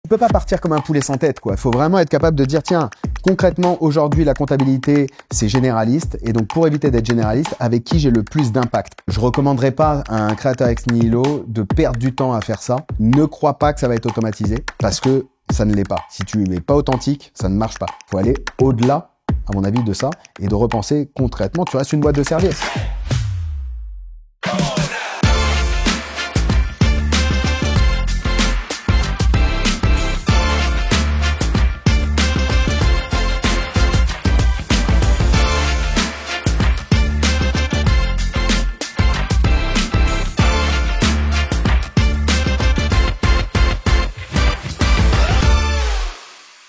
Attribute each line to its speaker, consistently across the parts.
Speaker 1: Tu peux pas partir comme un poulet sans tête, quoi. Il faut vraiment être capable de dire, tiens, concrètement, aujourd'hui, la comptabilité, c'est généraliste. Et donc, pour éviter d'être généraliste, avec qui j'ai le plus d'impact? Je recommanderais pas à un créateur ex nihilo de perdre du temps à faire ça. Ne crois pas que ça va être automatisé parce que ça ne l'est pas. Si tu n'es pas authentique, ça ne marche pas. Il faut aller au-delà, à mon avis, de ça et de repenser concrètement. Tu restes une boîte de service.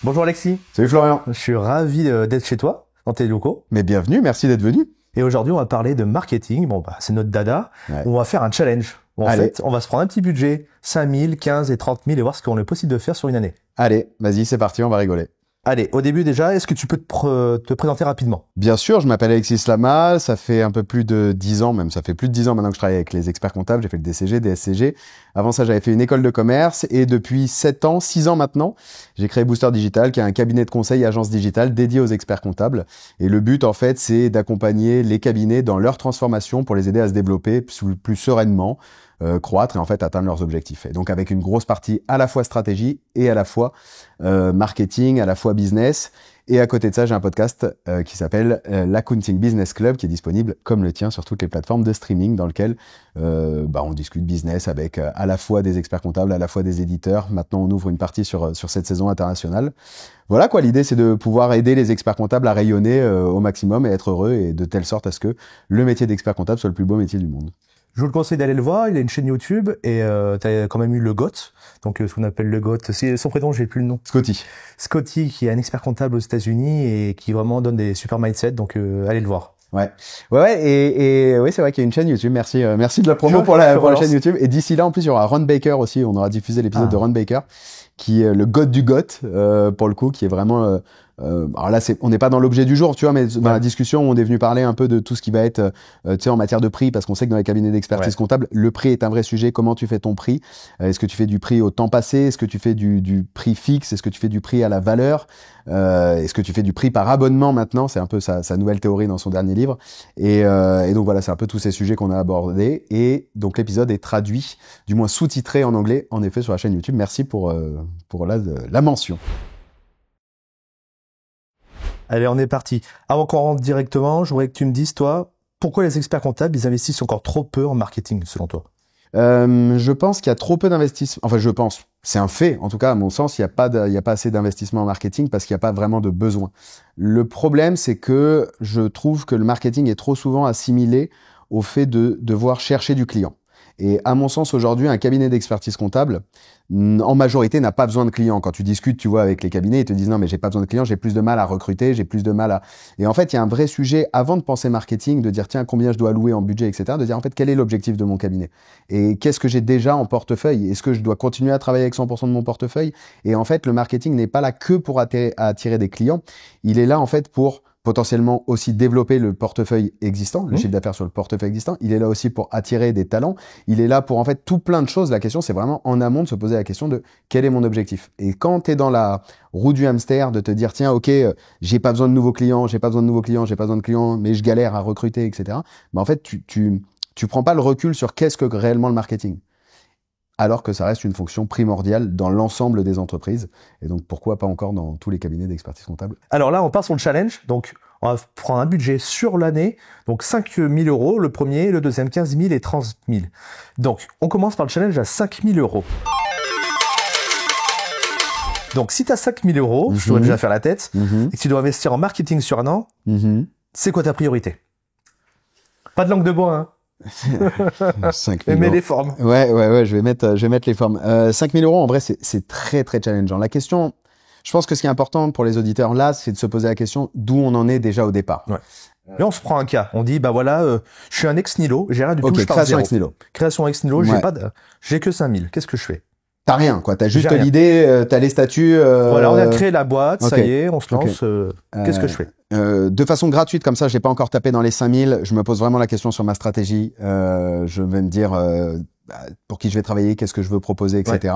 Speaker 2: Bonjour Alexis.
Speaker 1: Salut Florian.
Speaker 2: Je suis ravi d'être chez toi, dans tes locaux.
Speaker 1: Mais bienvenue, merci d'être venu.
Speaker 2: Et aujourd'hui, on va parler de marketing. C'est notre dada. Ouais. On va faire un challenge. En fait, on va se prendre un petit budget, 5 000, 15 et 30 000 et voir ce qu'on est possible de faire sur une année.
Speaker 1: Allez, vas-y, c'est parti, on va rigoler.
Speaker 2: Allez, au début déjà, est-ce que tu peux te présenter rapidement?
Speaker 1: Bien sûr, je m'appelle Alexis Lama, ça fait un peu plus de 10 ans, même ça fait plus de 10 ans maintenant que je travaille avec les experts comptables, j'ai fait le DCG, DSCG. Avant ça, j'avais fait une école de commerce et depuis 6 ans maintenant, j'ai créé Booster Digital, qui est un cabinet de conseil agence digitale dédié aux experts comptables. Et le but, en fait, c'est d'accompagner les cabinets dans leur transformation pour les aider à se développer plus sereinement, croître et en fait atteindre leurs objectifs. Et donc avec une grosse partie à la fois stratégie et à la fois marketing, à la fois business. Et à côté de ça, j'ai un podcast qui s'appelle l'Accounting Business Club, qui est disponible comme le tien sur toutes les plateformes de streaming, dans lequel on discute business avec à la fois des experts comptables, à la fois des éditeurs. Maintenant, on ouvre une partie sur cette saison internationale. Voilà quoi, l'idée c'est de pouvoir aider les experts comptables à rayonner au maximum et être heureux, et de telle sorte à ce que le métier d'expert comptable soit le plus beau métier du monde.
Speaker 2: Je vous le conseille d'aller le voir, il a une chaîne YouTube et tu as quand même eu le GOT, donc ce qu'on appelle le GOT, c'est son prénom, j'ai plus le nom. Scotty, qui est un expert comptable aux États-Unis et qui vraiment donne des super mindsets, donc allez le voir.
Speaker 1: Ouais, et oui, c'est vrai qu'il y a une chaîne YouTube. Merci de la promo pour la chaîne YouTube. Et d'ici là, en plus, il y aura Ron Baker aussi. On aura diffusé l'épisode de Ron Baker, qui est le GOT du GOT, pour le coup, qui est vraiment, alors là, on n'est pas dans l'objet du jour, tu vois, mais dans la discussion, on est venu parler un peu de tout ce qui va être, tu sais, en matière de prix, parce qu'on sait que dans les cabinets d'expertise comptable, le prix est un vrai sujet. Comment tu fais ton prix? Est-ce que tu fais du prix au temps passé? Est-ce que tu fais du prix fixe? Est-ce que tu fais du prix à la valeur? Est-ce que tu fais du prix par abonnement maintenant? C'est un peu sa nouvelle théorie dans son dernier livre. Et donc voilà, c'est un peu tous ces sujets qu'on a abordés. Et donc l'épisode est traduit, du moins sous-titré en anglais, en effet, sur la chaîne YouTube. Merci pour la mention.
Speaker 2: Allez, on est parti. Avant qu'on rentre directement, je voudrais que tu me dises, toi, pourquoi les experts comptables, ils investissent encore trop peu en marketing, selon toi?
Speaker 1: Je pense qu'il y a trop peu d'investissements. Enfin, je pense. C'est un fait. En tout cas, à mon sens, il n'y a pas assez d'investissement en marketing parce qu'il n'y a pas vraiment de besoin. Le problème, c'est que je trouve que le marketing est trop souvent assimilé au fait de devoir chercher du client. Et à mon sens, aujourd'hui, un cabinet d'expertise comptable, en majorité, n'a pas besoin de clients. Quand tu discutes, tu vois, avec les cabinets, ils te disent non, mais j'ai pas besoin de clients, j'ai plus de mal à recruter, j'ai plus de mal à... Et en fait, il y a un vrai sujet, avant de penser marketing, de dire tiens, combien je dois allouer en budget, etc., de dire en fait, quel est l'objectif de mon cabinet? Et qu'est-ce que j'ai déjà en portefeuille? Est-ce que je dois continuer à travailler avec 100% de mon portefeuille? Et en fait, le marketing n'est pas là que pour attirer des clients. Il est là, en fait, pour potentiellement aussi développer le portefeuille existant, le chiffre d'affaires sur le portefeuille existant. Il est là aussi pour attirer des talents. Il est là pour en fait tout plein de choses. La question, c'est vraiment en amont de se poser la question de quel est mon objectif. Et quand tu es dans la roue du hamster, de te dire tiens, ok, j'ai pas besoin de nouveaux clients, j'ai pas besoin de clients, mais je galère à recruter, etc. Mais en fait, tu prends pas le recul sur qu'est-ce que réellement le marketing, alors que ça reste une fonction primordiale dans l'ensemble des entreprises. Et donc, pourquoi pas encore dans tous les cabinets d'expertise comptable?
Speaker 2: Alors là, on part sur le challenge. Donc, on va prendre un budget sur l'année. Donc, 5 000 € le premier, le deuxième 15 000 et 30 000. Donc, on commence par le challenge à 5 000 €. Donc, si tu as 5 000 €, je dois déjà faire la tête, et que tu dois investir en marketing sur un an, c'est quoi ta priorité? Pas de langue de bois, hein?
Speaker 1: 5 000
Speaker 2: mais les formes.
Speaker 1: Ouais, je vais mettre les formes. 5 000 €, en vrai, c'est très, très challengeant. La question, je pense que ce qui est important pour les auditeurs là, c'est de se poser la question d'où on en est déjà au départ.
Speaker 2: Ouais. Là, on se prend un cas. On dit, bah voilà, je suis un ex nihilo, j'ai rien du tout, je pars
Speaker 1: création
Speaker 2: zéro.
Speaker 1: ex nihilo.
Speaker 2: Création ex nihilo, j'ai que 5 000. Qu'est-ce que je fais?
Speaker 1: T'as rien, quoi. T'as juste l'idée, t'as les statuts.
Speaker 2: Voilà, on a créé la boîte, ça y est, on se lance. Qu'est-ce que je fais?
Speaker 1: De façon gratuite, comme ça, j'ai pas encore tapé dans les 5000. Je me pose vraiment la question sur ma stratégie. Je vais me dire pour qui je vais travailler, qu'est-ce que je veux proposer, etc.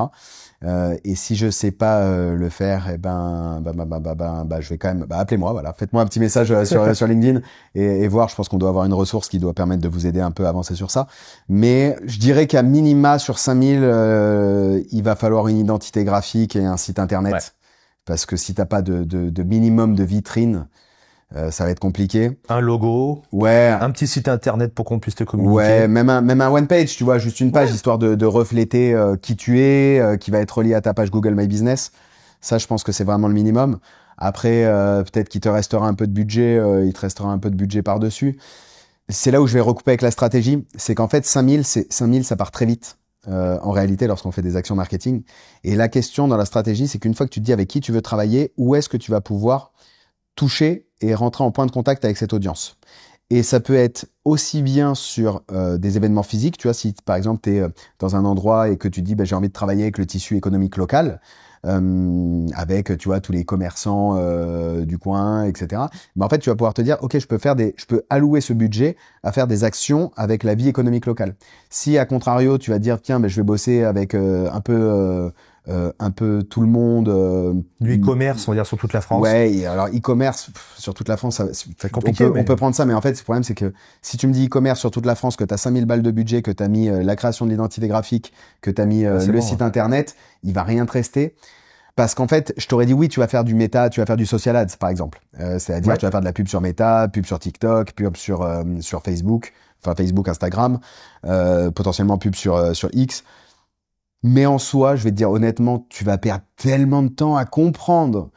Speaker 1: Et si je sais pas le faire, je vais quand même, appelez-moi, voilà, faites-moi un petit message sur LinkedIn et voir. Je pense qu'on doit avoir une ressource qui doit permettre de vous aider un peu à avancer sur ça. Mais je dirais qu'à minima sur 5000, il va falloir une identité graphique et un site internet, ouais. Parce que si t'as pas de minimum de vitrine, ça va être compliqué.
Speaker 2: Un logo,
Speaker 1: ouais,
Speaker 2: un petit site internet pour qu'on puisse te communiquer.
Speaker 1: Ouais, même un one page, tu vois, juste une page, histoire de refléter qui tu es, qui va être relié à ta page Google My Business. Ça, je pense que c'est vraiment le minimum. Après, peut-être qu'il te restera un peu de budget, il te restera un peu de budget par-dessus. C'est là où je vais recouper avec la stratégie, c'est qu'en fait 5000, ça part très vite. En réalité, lorsqu'on fait des actions marketing. Et la question dans la stratégie, c'est qu'une fois que tu te dis avec qui tu veux travailler, où est-ce que tu vas pouvoir toucher et rentrer en point de contact avec cette audience. Et ça peut être aussi bien sur des événements physiques, tu vois, si par exemple tu es dans un endroit et que tu te dis j'ai envie de travailler avec le tissu économique local, avec tu vois tous les commerçants du coin, etc. Mais en fait, tu vas pouvoir te dire ok, je peux allouer ce budget à faire des actions avec la vie économique locale. Si à contrario, tu vas te dire tiens, je vais bosser avec un peu tout le monde.
Speaker 2: Du e-commerce, on va dire sur toute la France.
Speaker 1: Ouais, et alors e-commerce sur toute la France, c'est compliqué. On peut prendre ça, mais en fait, le problème, c'est que si tu me dis e-commerce sur toute la France, que tu as 5000 balles de budget, que tu as mis la création de l'identité graphique, que tu as mis le site internet, il va rien te rester. Parce qu'en fait, je t'aurais dit oui, tu vas faire du méta, tu vas faire du social ads, par exemple. C'est-à-dire, tu vas faire de la pub sur Meta, pub sur TikTok, pub sur Facebook, enfin Facebook, Instagram, potentiellement pub sur X. Mais en soi, je vais te dire honnêtement, tu vas perdre tellement de temps à comprendre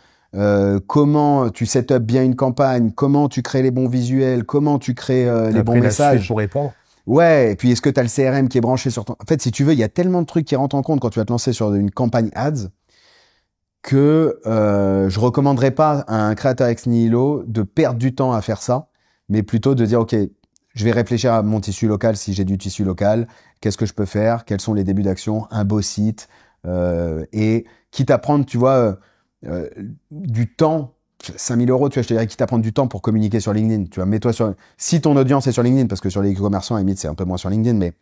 Speaker 1: comment tu set up bien une campagne, comment tu crées les bons visuels, comment tu crées les bons messages.
Speaker 2: Pour répondre.
Speaker 1: Ouais, et puis est-ce que tu as le CRM qui est branché sur ton... En fait, si tu veux, il y a tellement de trucs qui rentrent en compte quand tu vas te lancer sur une campagne ads que je recommanderais pas à un créateur ex nihilo de perdre du temps à faire ça, mais plutôt de dire ok, je vais réfléchir à mon tissu local si j'ai du tissu local. Qu'est-ce que je peux faire? Quels sont les débuts d'action? Un beau site. Et quitte à prendre, tu vois, du temps, 5000 €, tu vois, je te dirais quitte à prendre du temps pour communiquer sur LinkedIn. Tu vois, mets-toi sur... Si ton audience est sur LinkedIn, parce que sur les e-commerçants, à la limite, c'est un peu moins sur LinkedIn, mais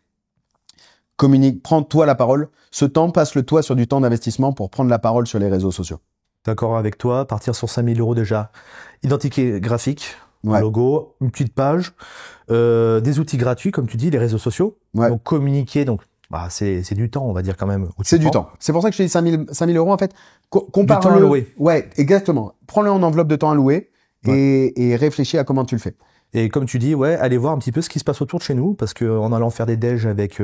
Speaker 1: communique, prends-toi la parole. Ce temps, passe-le toi sur du temps d'investissement pour prendre la parole sur les réseaux sociaux.
Speaker 2: D'accord avec toi. Partir sur 5000 € déjà. Identité graphique. Ouais. Un logo, une petite page, des outils gratuits, comme tu dis, les réseaux sociaux. Ouais. Donc, communiquer, donc, c'est du temps, on va dire quand même.
Speaker 1: C'est du temps. C'est pour ça que je te dis 5000 € en fait. Compare du temps alloué. Ouais, exactement. Prends-le en enveloppe de temps alloué et réfléchis à comment tu le fais.
Speaker 2: Et comme tu dis, ouais, aller voir un petit peu ce qui se passe autour de chez nous, parce que en allant faire des déj avec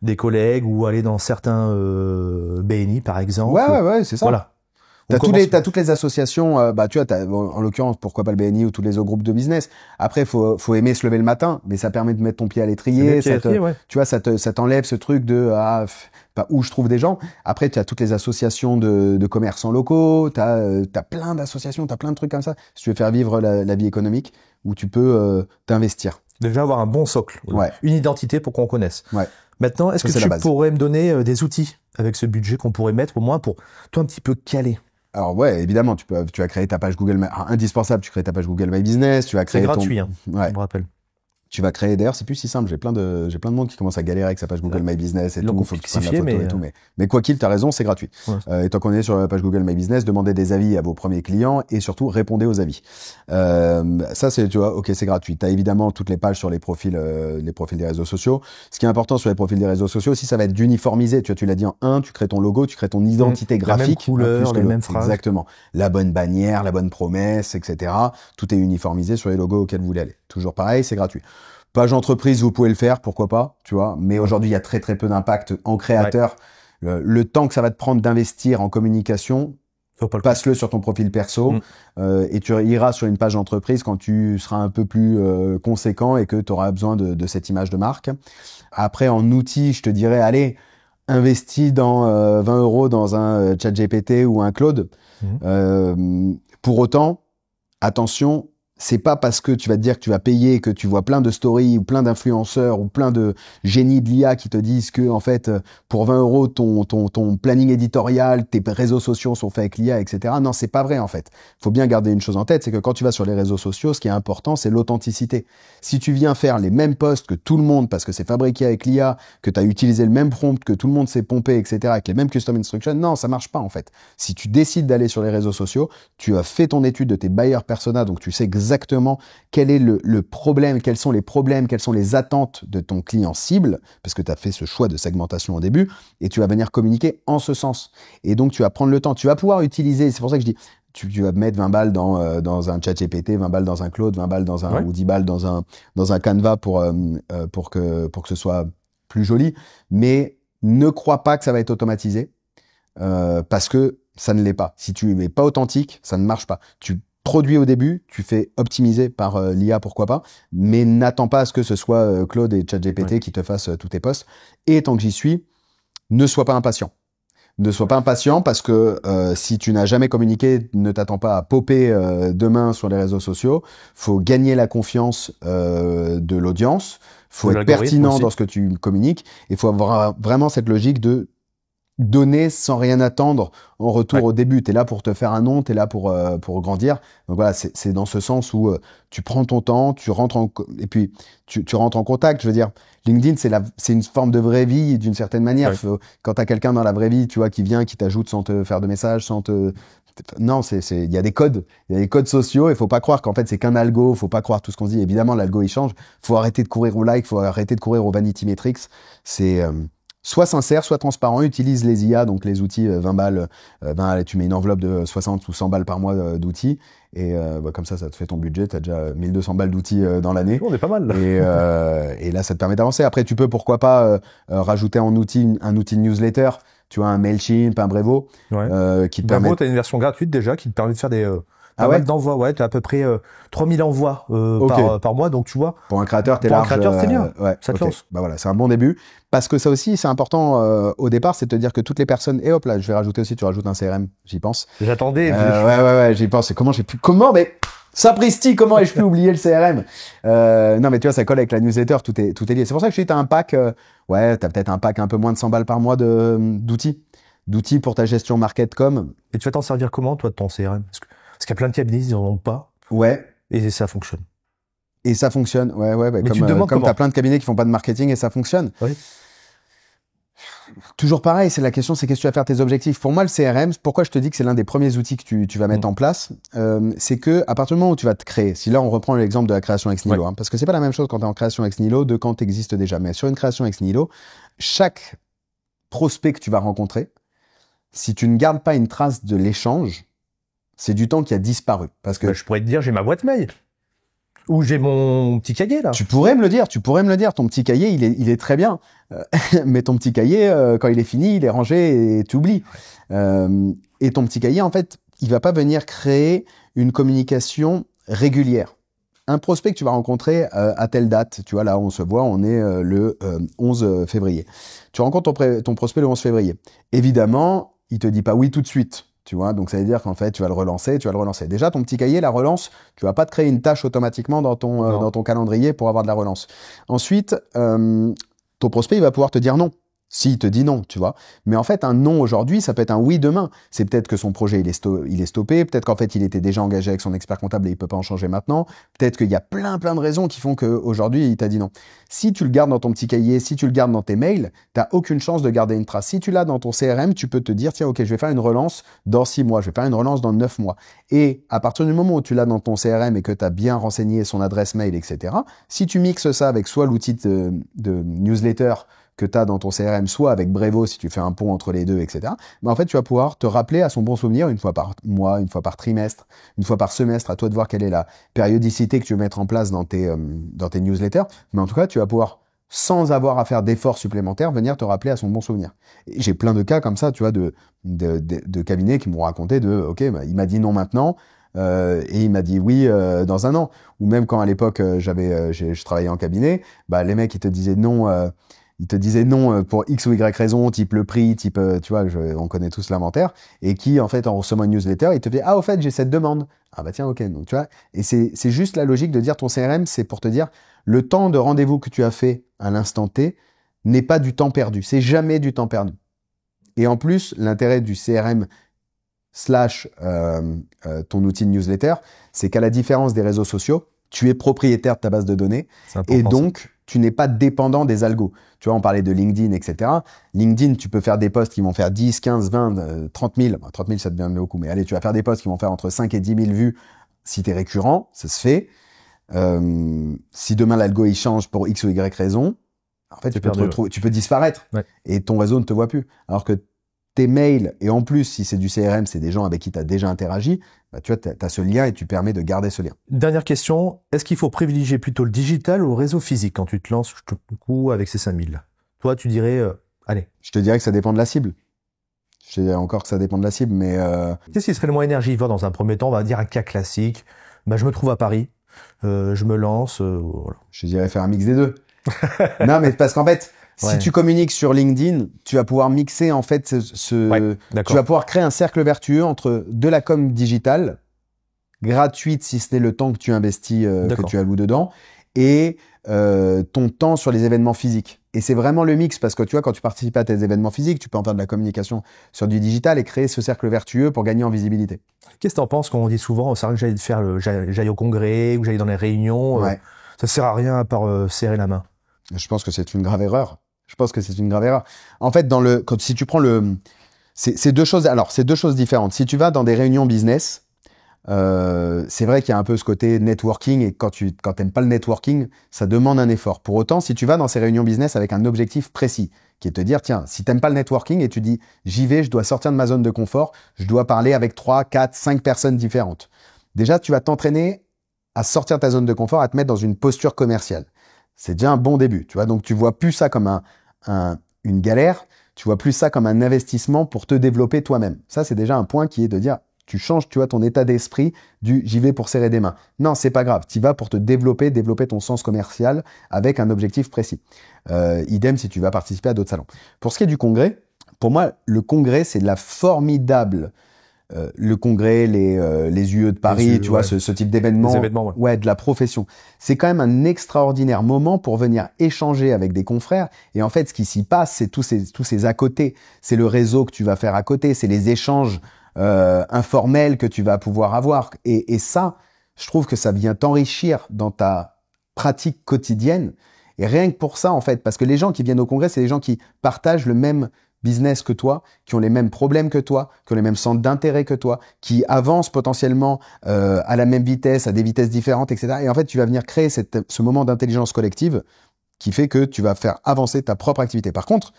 Speaker 2: des collègues ou aller dans certains BNI par exemple.
Speaker 1: Ouais, c'est ça.
Speaker 2: Voilà.
Speaker 1: T'as toutes les associations, tu vois, en l'occurrence, pourquoi pas le BNI ou tous les autres groupes de business. Après, faut aimer se lever le matin, mais ça permet de mettre ton pied à l'étrier. Tu vois, ça t'enlève ce truc de où je trouve des gens. Après, tu as toutes les associations de commerçants locaux. T'as plein d'associations, t'as plein de trucs comme ça. Si tu veux faire vivre la vie économique, où tu peux t'investir.
Speaker 2: Déjà avoir un bon socle, une identité pour qu'on connaisse.
Speaker 1: Ouais.
Speaker 2: Maintenant, est-ce que tu pourrais me donner des outils avec ce budget qu'on pourrait mettre au moins pour toi un petit peu caler?
Speaker 1: Alors ouais, évidemment, tu vas créer ta page Google, indispensable, tu crées ta page Google My Business, tu vas créer
Speaker 2: c'est gratuit, je me rappelle.
Speaker 1: Tu vas créer, d'ailleurs, c'est plus si simple, j'ai plein de monde qui commence à galérer avec sa page Google My Business et tout, faut que tu prennes la photo et tout, mais quoi qu'il, t'as raison, c'est gratuit. Ouais. Et tant qu'on est sur la page Google My Business, demandez des avis à vos premiers clients et surtout, répondez aux avis. Ça, c'est, tu vois, ok, c'est gratuit. T'as évidemment toutes les pages sur les profils des réseaux sociaux. Ce qui est important sur les profils des réseaux sociaux aussi, ça va être d'uniformiser. Tu vois, tu l'as dit en un, tu crées ton logo, tu crées ton identité graphique.
Speaker 2: La même couleur, les mêmes phrases.
Speaker 1: Exactement. La bonne bannière, la bonne promesse, etc. Tout est uniformisé sur les logos auxquels vous voulez aller. Toujours pareil, c'est gratuit. Page entreprise, vous pouvez le faire, pourquoi pas, tu vois. Mais aujourd'hui, il y a très très peu d'impact en créateur. Ouais. Le temps que ça va te prendre d'investir en communication, passe-le sur ton profil perso et tu iras sur une page entreprise quand tu seras un peu plus conséquent et que tu auras besoin de cette image de marque. Après, en outils, je te dirais, allez, investis dans 20 € dans un ChatGPT ou un Claude. Pour autant, attention, c'est pas parce que tu vas te dire que tu vas payer, que tu vois plein de stories ou plein d'influenceurs ou plein de génies de l'IA qui te disent que en fait pour 20 euros ton planning éditorial, tes réseaux sociaux sont faits avec l'IA, etc. Non, c'est pas vrai en fait. Faut bien garder une chose en tête, c'est que quand tu vas sur les réseaux sociaux, ce qui est important, c'est l'authenticité. Si tu viens faire les mêmes posts que tout le monde parce que c'est fabriqué avec l'IA, que tu as utilisé le même prompt, que tout le monde s'est pompé, etc. avec les mêmes custom instructions, non, ça marche pas en fait. Si tu décides d'aller sur les réseaux sociaux, tu as fait ton étude de tes buyer persona, donc tu sais exactement quel est le problème, quels sont les problèmes, quelles sont les attentes de ton client cible, parce que tu as fait ce choix de segmentation au début, et tu vas venir communiquer en ce sens. Et donc, tu vas prendre le temps. Tu vas pouvoir utiliser, c'est pour ça que je dis, tu vas mettre 20 balles dans un ChatGPT, 20 balles dans un Claude, 20 balles dans un, ou 10 balles dans un Canva pour que ce soit plus joli. Mais ne crois pas que ça va être automatisé, parce que ça ne l'est pas. Si tu n'es pas authentique, ça ne marche pas. Tu produis au début, tu fais optimiser par l'IA, pourquoi pas, mais n'attends pas à ce que ce soit Claude et ChatGPT qui te fassent tous tes posts. Et tant que j'y suis, ne sois pas impatient. Ne sois pas impatient parce que si tu n'as jamais communiqué, ne t'attends pas à popper demain sur les réseaux sociaux. Faut gagner la confiance de l'audience. Faut être pertinent aussi dans ce que tu communiques. Il faut avoir vraiment cette logique de donner sans rien attendre en retour au début. Tu es là pour te faire un nom, tu es là pour grandir. Donc voilà, c'est dans ce sens où tu prends ton temps, tu rentres et puis tu rentres en contact. Je veux dire, LinkedIn, c'est une forme de vraie vie d'une certaine manière. Quand tu as quelqu'un dans la vraie vie, tu vois, qui vient, qui t'ajoute sans te faire de message, non, il y a des codes, sociaux, il faut pas croire qu'en fait c'est qu'un algo, faut pas croire tout ce qu'on dit. Évidemment, l'algo il change. Faut arrêter de courir au like, faut arrêter de courir au vanity metrics. Sois sincère, sois transparent, utilise les IA, donc les outils 20 balles, tu mets une enveloppe de 60 ou 100 balles par mois d'outils, et comme ça te fait ton budget, tu as déjà 1200 balles d'outils dans l'année.
Speaker 2: On est pas mal.
Speaker 1: Et là, ça te permet d'avancer. Après, tu peux, pourquoi pas, rajouter un outil de newsletter, tu vois, un Mailchimp, un Brevo, qui te permet...
Speaker 2: Brevo, tu as une version gratuite déjà, qui te permet de faire des... Pas mal d'envois, tu as à peu près 3000 envois par mois, donc tu vois.
Speaker 1: Pour un créateur, t'es large.
Speaker 2: Pour un créateur, c'est bien. Ça te lance.
Speaker 1: Bah voilà, c'est un bon début. Parce que ça aussi, c'est important au départ, c'est de te dire que toutes les personnes. Et hop là, je vais rajouter aussi, tu rajoutes un CRM, j'y pense.
Speaker 2: J'attendais.
Speaker 1: Ouais, j'y pense. Mais sapristi, comment ai-je pu oublier le CRM? Non, mais tu vois, ça colle avec la newsletter, tout est lié. C'est pour ça que je dis, t'as un pack, t'as peut-être un pack un peu moins de 100 balles par mois d'outils pour ta gestion market.com.
Speaker 2: Et tu vas t'en servir comment, toi, de ton CRM? Parce qu'il y a plein de cabinets, ils n'en ont pas.
Speaker 1: Ouais.
Speaker 2: Et ça fonctionne.
Speaker 1: Ouais. Comme t'as plein de cabinets qui font pas de marketing et ça fonctionne.
Speaker 2: Oui.
Speaker 1: Toujours pareil, c'est la question, c'est qu'est-ce que tu vas faire tes objectifs. Pour moi, le CRM, pourquoi je te dis que c'est l'un des premiers outils que tu vas mettre en place, c'est que à partir du moment où tu vas te créer, si là on reprend l'exemple de la création ex nihilo, parce que c'est pas la même chose quand tu es en création ex nihilo de quand tu existes déjà. Mais sur une création ex nihilo, chaque prospect que tu vas rencontrer, si tu ne gardes pas une trace de l'échange, c'est du temps qui a disparu. Parce que
Speaker 2: je pourrais te dire, j'ai ma boîte mail. Ou j'ai mon petit cahier, là.
Speaker 1: Tu pourrais me le dire. Ton petit cahier, il est très bien. Mais ton petit cahier, quand il est fini, il est rangé et tu oublies. Et ton petit cahier, en fait, il va pas venir créer une communication régulière. Un prospect que tu vas rencontrer à telle date, tu vois, là, on se voit, on est le 11 février. Tu rencontres ton prospect le 11 février. Évidemment, il te dit pas oui tout de suite. Tu vois, donc ça veut dire qu'en fait, tu vas le relancer. Déjà, ton petit cahier, la relance, tu vas pas te créer une tâche automatiquement dans ton calendrier pour avoir de la relance. Ensuite, ton prospect, il va pouvoir te dire non. S'il te dit non, tu vois. Mais en fait, un non aujourd'hui, ça peut être un oui demain. C'est peut-être que son projet, il est stoppé. Peut-être qu'en fait, il était déjà engagé avec son expert comptable et il peut pas en changer maintenant. Peut-être qu'il y a plein de raisons qui font qu'aujourd'hui, il t'a dit non. Si tu le gardes dans ton petit cahier, si tu le gardes dans tes mails, t'as aucune chance de garder une trace. Si tu l'as dans ton CRM, tu peux te dire, tiens, ok, je vais faire une relance dans 6 mois. Je vais faire une relance dans 9 mois. Et à partir du moment où tu l'as dans ton CRM et que tu as bien renseigné son adresse mail, etc., si tu mixes ça avec soit l'outil de newsletter que tu as dans ton CRM, soit avec Brevo, si tu fais un pont entre les deux, etc., mais en fait, tu vas pouvoir te rappeler à son bon souvenir une fois par mois, une fois par trimestre, une fois par semestre, à toi de voir quelle est la périodicité que tu veux mettre en place dans tes newsletters. Mais en tout cas, tu vas pouvoir, sans avoir à faire d'efforts supplémentaires, venir te rappeler à son bon souvenir. Et j'ai plein de cas comme ça, tu vois, de cabinets qui m'ont raconté ok, bah, il m'a dit non maintenant, et il m'a dit oui dans un an. Ou même quand à l'époque je travaillais en cabinet, bah les mecs ils te disaient non il te disait non pour X ou Y raison, type le prix, type, tu vois, on connaît tous l'inventaire, et qui, en fait, en recevant une newsletter, il te dit, ah, au fait, j'ai cette demande. Ah, bah, tiens, ok. Donc, tu vois, et c'est juste la logique de dire ton CRM, c'est pour te dire, le temps de rendez-vous que tu as fait à l'instant T n'est pas du temps perdu. C'est jamais du temps perdu. Et en plus, l'intérêt du CRM / ton outil de newsletter, c'est qu'à la différence des réseaux sociaux, tu es propriétaire de ta base de données et donc tu n'es pas dépendant des algos. Tu vois, on parlait de LinkedIn, etc. LinkedIn, tu peux faire des posts qui vont faire 10, 15, 20, 30 000. 30 000, ça devient beaucoup. Mais allez, tu vas faire des posts qui vont faire entre 5 et 10 000 vues si tu es récurrent. Ça se fait. Si demain l'algo il change pour X ou Y raison, en fait, tu peux disparaître et ton réseau ne te voit plus. Alors que tes mails, et en plus, si c'est du CRM, c'est des gens avec qui tu as déjà interagi, bah, tu vois, tu as ce lien et tu permets de garder ce lien.
Speaker 2: Dernière question, est-ce qu'il faut privilégier plutôt le digital ou le réseau physique quand tu te lances tout coup avec ces 5000 ? Toi, tu dirais, allez.
Speaker 1: Je te dirais que ça dépend de la cible. Je te dirais encore que ça dépend de la cible, mais...
Speaker 2: Qu'est-ce qui serait le moins énergivore dans un premier temps ? On va dire un cas classique. Bah, je me trouve à Paris, je me lance. Voilà.
Speaker 1: Je dirais faire un mix des deux. Non, mais parce qu'en fait... Si tu communiques sur LinkedIn, tu vas pouvoir mixer en fait tu vas pouvoir créer un cercle vertueux entre de la com digitale, gratuite si ce n'est le temps que tu investis, que tu alloues dedans, et ton temps sur les événements physiques. Et c'est vraiment le mix parce que tu vois, quand tu participes à tes événements physiques, tu peux en faire de la communication sur du digital et créer ce cercle vertueux pour gagner en visibilité.
Speaker 2: Qu'est-ce que t'en penses quand on dit souvent, c'est vrai que j'aille au congrès ou j'aille dans les réunions, ça sert à rien à part serrer la main.
Speaker 1: Je pense que c'est une grave erreur. En fait, si tu prends c'est deux choses. Alors, c'est deux choses différentes. Si tu vas dans des réunions business, c'est vrai qu'il y a un peu ce côté networking et quand t'aimes pas le networking, ça demande un effort. Pour autant, si tu vas dans ces réunions business avec un objectif précis, qui est de te dire, tiens, si t'aimes pas le networking et tu dis, j'y vais, je dois sortir de ma zone de confort, je dois parler avec 3, 4, 5 personnes différentes. Déjà, tu vas t'entraîner à sortir de ta zone de confort, à te mettre dans une posture commerciale. C'est déjà un bon début, tu vois. Donc, tu vois plus ça comme une galère, tu vois plus ça comme un investissement pour te développer toi-même. Ça, c'est déjà un point qui est de dire, tu changes, tu vois, ton état d'esprit du j'y vais pour serrer des mains. Non, c'est pas grave. Tu vas pour te développer ton sens commercial avec un objectif précis. Idem si tu vas participer à d'autres salons. Pour ce qui est du congrès, pour moi, le congrès, c'est de la formidable. Le congrès, les UE de Paris, tu vois, ce type d'événement, de la profession. C'est quand même un extraordinaire moment pour venir échanger avec des confrères. Et en fait, ce qui s'y passe, c'est tous ces à côté. C'est le réseau que tu vas faire à côté, c'est les échanges informels que tu vas pouvoir avoir. Et ça, je trouve que ça vient t'enrichir dans ta pratique quotidienne. Et rien que pour ça, en fait, parce que les gens qui viennent au congrès, c'est les gens qui partagent le même business que toi, qui ont les mêmes problèmes que toi, qui ont les mêmes centres d'intérêt que toi, qui avancent potentiellement à la même vitesse, à des vitesses différentes, etc. Et en fait, tu vas venir créer ce moment d'intelligence collective qui fait que tu vas faire avancer ta propre activité. Par contre,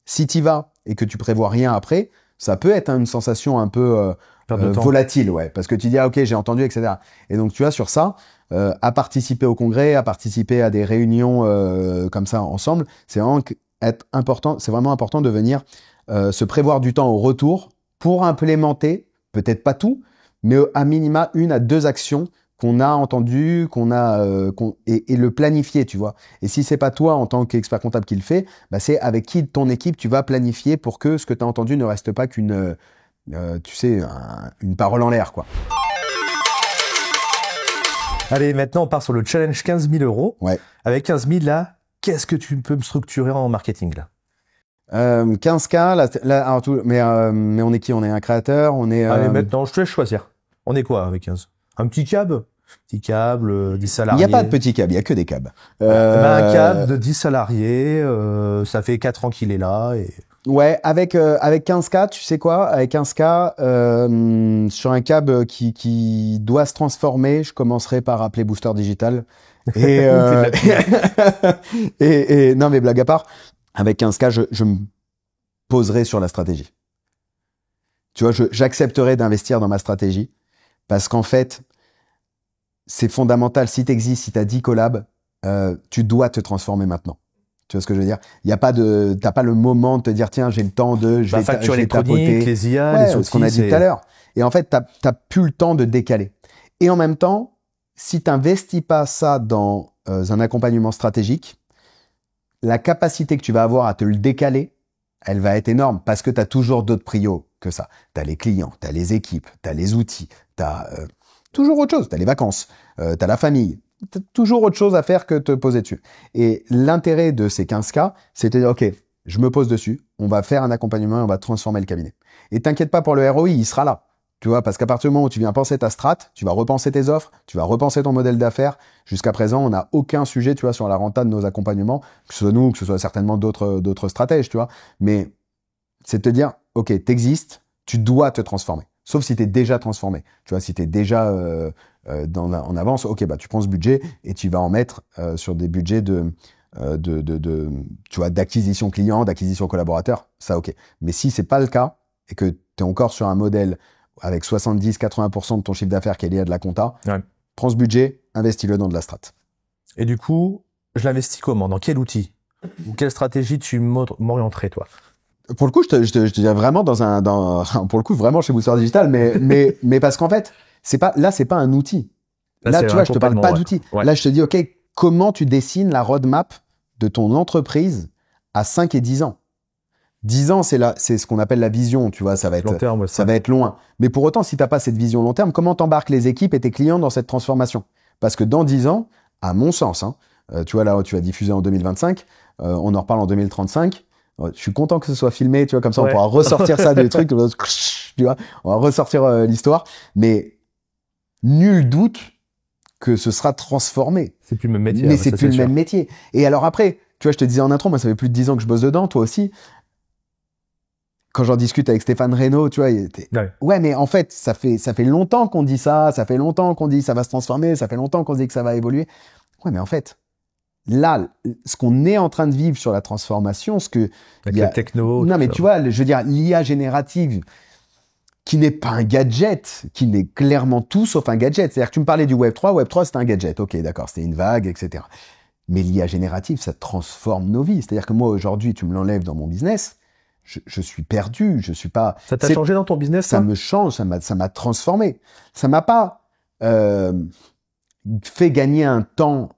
Speaker 1: si tu y vas et que tu prévois rien après, ça peut être une sensation un peu volatile, parce que tu dis, ah ok, j'ai entendu, etc. Et donc, tu vois, sur ça, à participer au congrès, à participer à des réunions comme ça ensemble, c'est vraiment important de venir se prévoir du temps au retour pour implémenter, peut-être pas tout, mais à minima 1 à 2 actions qu'on a entendues, et le planifier, tu vois. Et si c'est pas toi en tant qu'expert comptable qui le fait, bah c'est avec qui de ton équipe tu vas planifier pour que ce que tu as entendu ne reste pas qu'une une parole en l'air, quoi.
Speaker 2: Allez, maintenant on part sur le challenge 15 000 €.
Speaker 1: Ouais.
Speaker 2: Avec 15 000 là, qu'est-ce que tu peux me structurer en marketing là?
Speaker 1: 15K, là mais on est qui? On est un créateur, on est...
Speaker 2: Allez, maintenant, je te laisse choisir. On est quoi avec 15? Un petit cab? Petit câble, 10 salariés.
Speaker 1: Il n'y a pas de petit cab, il n'y a que des cabs.
Speaker 2: Un cab de 10 salariés, ça fait 4 ans qu'il est là. Et...
Speaker 1: Ouais, avec 15K, tu sais quoi? Avec 15K, sur un cab qui doit se transformer, je commencerai par appeler Booster Digital. Et, et non, mais blague à part, avec 15K, je me poserai sur la stratégie. Tu vois, j'accepterai d'investir dans ma stratégie parce qu'en fait, c'est fondamental. Si tu existes, si tu as 10 collabs, tu dois te transformer maintenant. Tu vois ce que je veux dire? T'as pas le moment de te dire, tiens, j'ai le temps je vais
Speaker 2: facture électronique, les IA, les outils.
Speaker 1: Ce qu'on a dit tout à l'heure. Et en fait, t'as plus le temps de décaler. Et en même temps, si t'investis pas ça dans un accompagnement stratégique, la capacité que tu vas avoir à te le décaler, elle va être énorme parce que tu as toujours d'autres prios que ça. Tu as les clients, tu as les équipes, tu as les outils, tu as toujours autre chose. Tu as les vacances, tu as la famille. Tu as toujours autre chose à faire que te poser dessus. Et l'intérêt de ces 15 cas, c'est de dire, OK, je me pose dessus, on va faire un accompagnement et on va transformer le cabinet. Et t'inquiète pas pour le ROI, il sera là. Tu vois, parce qu'à partir du moment où tu viens penser ta strat, tu vas repenser tes offres, tu vas repenser ton modèle d'affaires. Jusqu'à présent, on n'a aucun sujet, tu vois, sur la renta de nos accompagnements, que ce soit nous, que ce soit certainement d'autres stratèges, tu vois. Mais c'est de te dire, OK, t'existes, tu dois te transformer. Sauf si t'es déjà transformé. Tu vois, si t'es déjà en avance, OK, bah tu prends ce budget et tu vas en mettre sur des budgets tu vois, d'acquisition client, d'acquisition collaborateur, ça OK. Mais si c'est pas le cas et que tu es encore sur un modèle avec 70-80% de ton chiffre d'affaires qui est lié à de la compta, prends ce budget, investis-le dans de la strat.
Speaker 2: Et du coup, je l'investis comment? Dans quel outil? Ou quelle stratégie tu m'orienterais, toi?
Speaker 1: Pour le coup, je te dirais vraiment pour le coup, vraiment chez Booster Digital, mais parce qu'en fait, c'est pas un outil. Là tu vois, je te parle pas d'outil. Ouais. Là, je te dis, OK, comment tu dessines la roadmap de ton entreprise à 5 et 10 ans? 10 ans, c'est ce qu'on appelle la vision, tu vois, ça va être long terme, ça va être loin. Mais pour autant, si t'as pas cette vision long terme, comment t'embarques les équipes et tes clients dans cette transformation? Parce que dans 10 ans, à mon sens, tu vois, là, tu vas diffuser en 2025, on en reparle en 2035. Je suis content que ce soit filmé, tu vois, comme ça, on pourra ressortir ça des trucs, tu vois, on va ressortir l'histoire. Mais nul doute que ce sera transformé.
Speaker 2: C'est plus le même métier.
Speaker 1: Mais c'est plus le même métier. Et alors après, tu vois, je te disais en intro, moi, ça fait plus de 10 ans que je bosse dedans, toi aussi. Quand j'en discute avec Stéphane Reynaud, tu vois, ouais, mais en fait, ça fait longtemps qu'on dit ça fait longtemps qu'on dit ça va se transformer, ça fait longtemps qu'on dit que ça va évoluer. Ouais, mais en fait, là, ce qu'on est en train de vivre sur la transformation,
Speaker 2: avec la techno.
Speaker 1: Non, mais tu vois, je veux dire, l'IA générative, qui n'est pas un gadget, qui n'est clairement tout sauf un gadget. C'est-à-dire que tu me parlais du Web3, Web3 c'était un gadget, ok, d'accord, c'était une vague, etc. Mais l'IA générative, ça transforme nos vies. C'est-à-dire que moi, aujourd'hui, tu me l'enlèves dans mon business, je suis perdu, je suis pas...
Speaker 2: Ça t'a changé dans ton business,
Speaker 1: ça me change, ça m'a transformé. Ça m'a pas fait gagner un temps.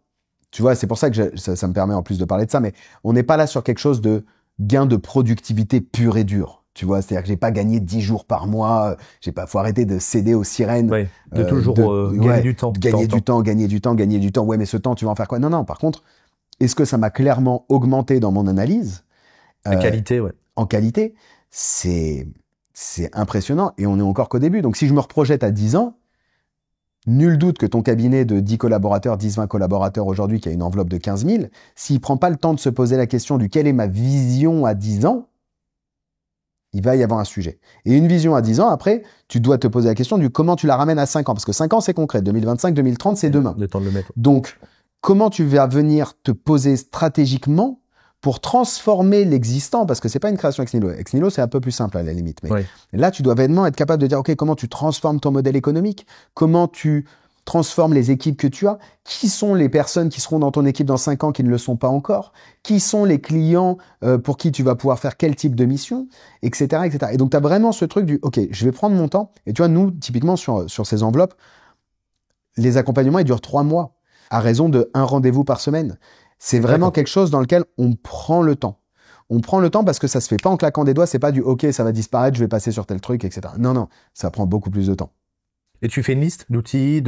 Speaker 1: Tu vois, c'est pour ça que ça me permet en plus de parler de ça, mais on n'est pas là sur quelque chose de gain de productivité pur et dur. Tu vois, c'est-à-dire que j'ai pas gagné 10 jours par mois, faut arrêter de céder aux sirènes.
Speaker 2: Ouais, de toujours gagner du temps.
Speaker 1: Gagner du temps. Ouais, mais ce temps, tu vas en faire quoi? Non, par contre, est-ce que ça m'a clairement augmenté dans mon analyse?
Speaker 2: La qualité, ouais.
Speaker 1: En qualité, c'est impressionnant et on est encore qu'au début. Donc si je me reprojette à 10 ans, nul doute que ton cabinet de 10 collaborateurs, 10-20 collaborateurs aujourd'hui qui a une enveloppe de 15 000, s'il prend pas le temps de se poser la question du quelle est ma vision à 10 ans, il va y avoir un sujet. Et une vision à 10 ans, après, tu dois te poser la question du comment tu la ramènes à 5 ans. Parce que 5 ans, c'est concret. 2025, 2030, c'est demain.
Speaker 2: Le temps de le mettre.
Speaker 1: Donc, comment tu vas venir te poser stratégiquement pour transformer l'existant, parce que c'est pas une création ex nihilo. Ex nihilo, c'est un peu plus simple à la limite. Mais là, tu dois vraiment être capable de dire, OK, comment tu transformes ton modèle économique? Comment tu transformes les équipes que tu as? Qui sont les personnes qui seront dans ton équipe dans 5 ans qui ne le sont pas encore? Qui sont les clients pour qui tu vas pouvoir faire quel type de mission? Etc., etc. Et donc, tu as vraiment ce truc du, OK, je vais prendre mon temps. Et tu vois, nous, typiquement, sur ces enveloppes, les accompagnements, ils durent 3 mois, à raison de 1 rendez-vous par semaine. C'est vraiment quelque chose dans lequel on prend le temps. On prend le temps parce que ça se fait pas en claquant des doigts, c'est pas du OK, ça va disparaître, je vais passer sur tel truc, etc. Non, ça prend beaucoup plus de temps.
Speaker 2: Et tu fais une liste d'outils,